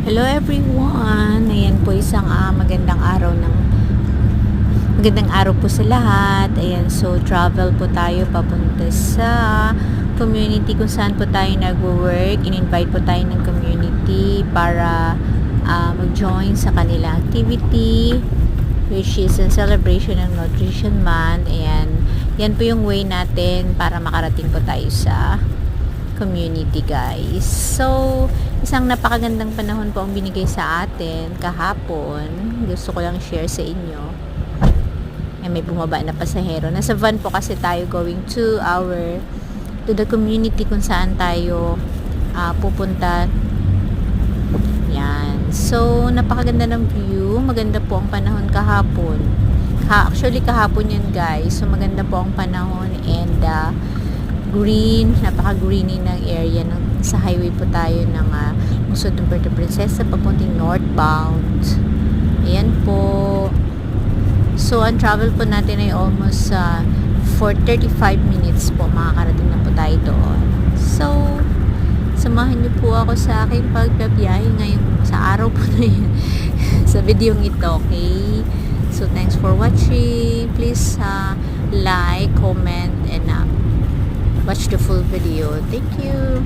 Hello everyone! Ayan po isang magandang araw po sa lahat. Ayan, so travel po tayo papunta sa community kung saan po tayo nagwo-work. In-invite po tayo ng community para mag-join sa kanila activity, which is a celebration ng Nutrition Month. Ayan, yan po yung way natin para makarating po tayo sa community, guys. So, isang napakagandang panahon po ang binigay sa atin kahapon. Gusto ko lang share sa inyo. May bumaba na pasahero. Nasa van po kasi tayo going to the community kung saan tayo pupunta. Yan. So, napakaganda ng view. Maganda po ang panahon kahapon. Actually, kahapon yan, guys. So, maganda po ang panahon and green, napaka-greeny ng area sa highway po tayo ng Lungsod ng Puerto Princesa papunting northbound. Ayan po. So, ang travel po natin ay almost for 35 minutes po, makakarating na po tayo doon. So, samahan niyo po ako sa aking pagbabiyahe ngayon sa araw po na yun sa video ito, okay? So, thanks for watching. Please like, comment, and watch the full video. Thank you.